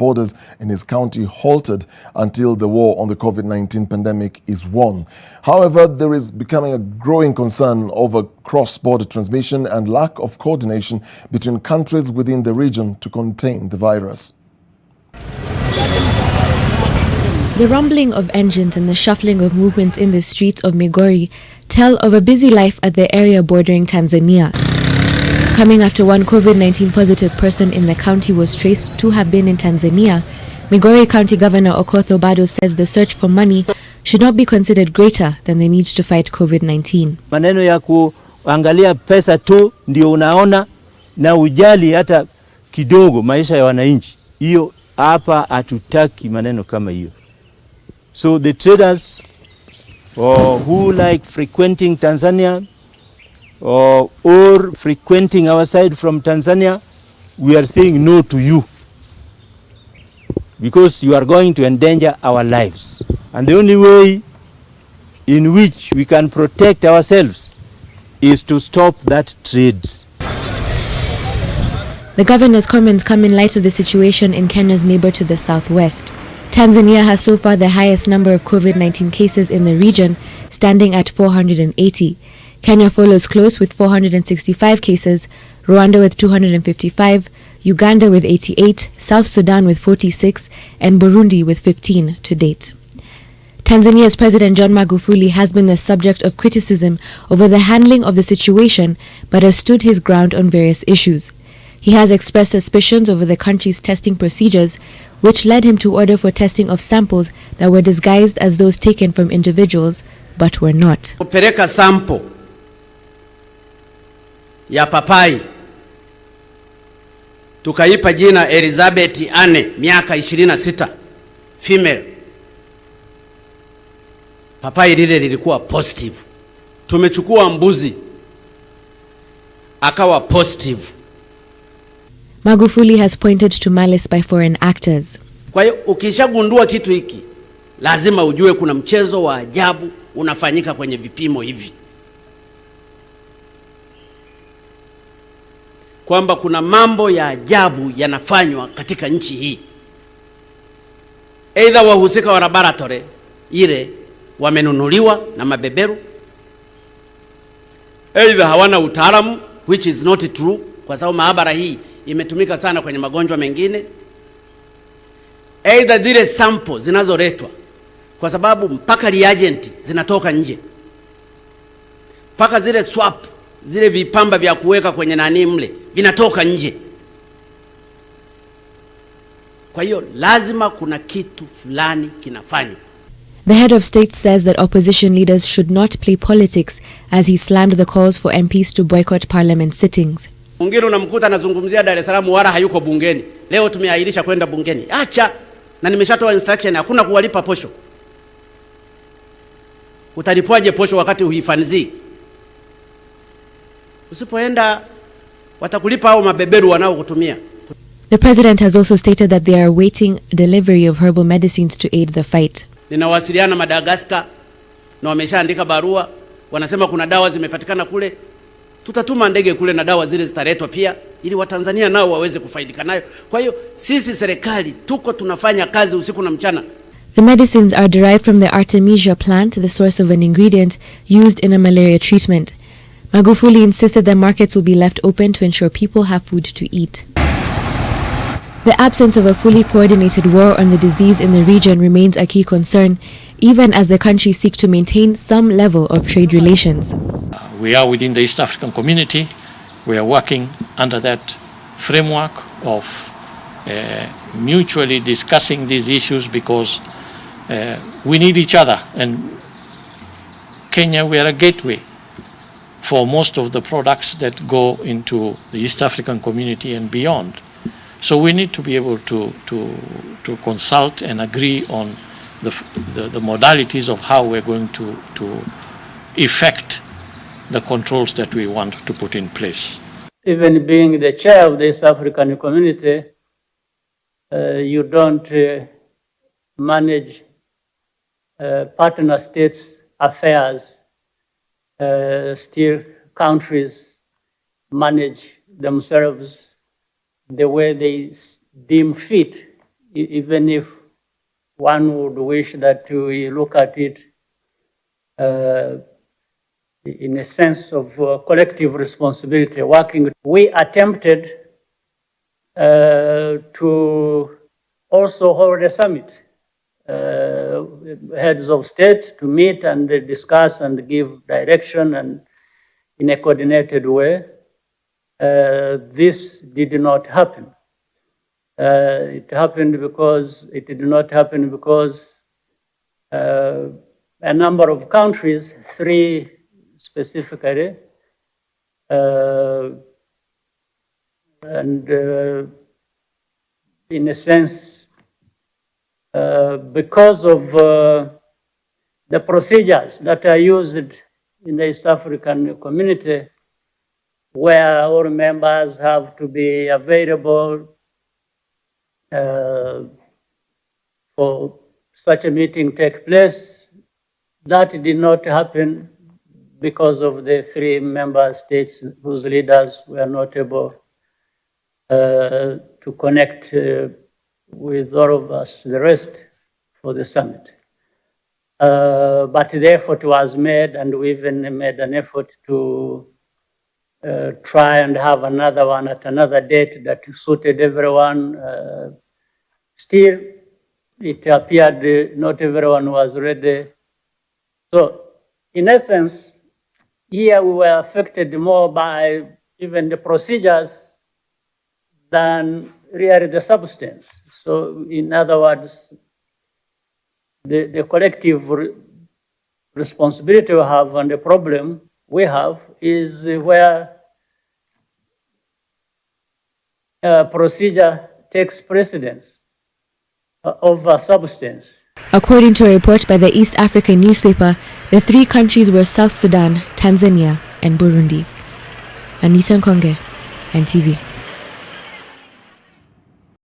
borders in his county halted until the war on the COVID-19 pandemic is won. However, there is becoming a growing concern over cross-border transmission and lack of coordination between countries within the region to contain the virus. The rumbling of engines and the shuffling of movements in the streets of Migori tell of a busy life at the area bordering Tanzania. Coming after one COVID-19 positive person in the county was traced to have been in Tanzania, Migori County Governor Okoth Obado says the search for money should not be considered greater than the needs to fight COVID-19. Maneno ya kuangalia pesa tu ndio unaona na ujali hata kidogo maisha ya wananchi. Hiyo hapa hatutaki maneno kama hiyo. So the traders who like frequenting Tanzania or frequenting our side from Tanzania, we are saying no to you because you are going to endanger our lives. And the only way in which we can protect ourselves is to stop that trade. The governor's comments come in light of the situation in Kenya's neighbor to the southwest. Tanzania has so far the highest number of COVID-19 cases in the region, standing at 480. Kenya follows close with 465 cases, Rwanda with 255, Uganda with 88, South Sudan with 46, and Burundi with 15 to date. Tanzania's President John Magufuli has been the subject of criticism over the handling of the situation, but has stood his ground on various issues. He has expressed suspicions over the country's testing procedures, which led him to order for testing of samples that were disguised as those taken from individuals, but were not. Kupeleka sample ya papai tukaipa jina Elizabeth Anne, miaka 26, female. Papai lile lilikuwa positive. Tumechukua mbuzi akawa positive. Magufuli has pointed to malice by foreign actors. Kwa hiyo ukishagundua kitu hiki, lazima ujue kuna mchezo wa ajabu unafanyika kwenye vipimo hivi. Kwamba kuna mambo ya ajabu yanafanywa katika nchi hii. Either wahusika wa laboratory ile wamenunuliwa na mabeberu, either hawana utaalamu, which is not true, kwa sababu maabara hii imetumika sana kwenye magonjwa mengine. Either zile sample zinazoletwa, kwa sababu mpaka reagent zinatoka nje, mpaka zile swap, zile vipamba vya kuweka kwenye nani mle vinatoka nje. Kwa hiyo lazima kuna kitu fulani kinafanywa. The head of state says that opposition leaders should not play politics as he slammed the calls for MPs to boycott parliament sittings. Mwingine unamkuta anazungumzia Dar es Salaam wala hayuko bungeni. Leo tumeahirisha kwenda bungeni. Acha, na nimeshatoa instruction hakuna kuwalipa posho. Utalipwaje posho wakati uhifanzi? Usipoenda watakulipa hao mabeberu wanao kutumia. The president has also stated that they are awaiting delivery of herbal medicines to aid the fight. Ninawasiliana Madagascar na wameshaandika barua, wanasema kuna dawa zimepatikana kule. Tutatuma ndege kule na dawa zile zitaletwa pia ili Watanzania nao waweze kufaidika nayo. Kwa hiyo sisi serikali tuko tunafanya kazi usiku na mchana. The medicines are derived from the Artemisia plant, the source of an ingredient used in a malaria treatment. Magufuli insisted that markets will be left open to ensure people have food to eat. The absence of a fully coordinated war on the disease in the region remains a key concern, even as the country seeks to maintain some level of trade relations. We are within the East African community. We are working under that framework of mutually discussing these issues because we need each other. And Kenya, we are a gateway for most of the products that go into the East African community and beyond. So we need to be able to consult and agree on the modalities of how we're going to effect the controls that we want to put in place. Even being the chair of the East African community, you don't manage partner states' affairs. Still, countries manage themselves the way they deem fit even if one would wish that we look at it in a sense of collective responsibility, working. We attempted to also hold a summit, heads of state to meet and discuss and give direction and in a coordinated way. This did not happen. It did not happen because a number of countries, 3 specifically, and in a sense, because of the procedures that are used in the East African community, where all members have to be available for such a meeting take place. That did not happen because of the 3 member states whose leaders were not able to connect with all of us, the rest, for the summit. But the effort was made, and we even made an effort to try and have another one at another date that suited everyone. Still, it appeared not everyone was ready. So, in essence, here we were affected more by even the procedures than really the substance. So, in other words, the collective responsibility we have and the problem we have is where procedure takes precedence over substance. According to a report by the East African newspaper, the 3 countries were South Sudan, Tanzania, and Burundi. Anita Nkonge, NTV.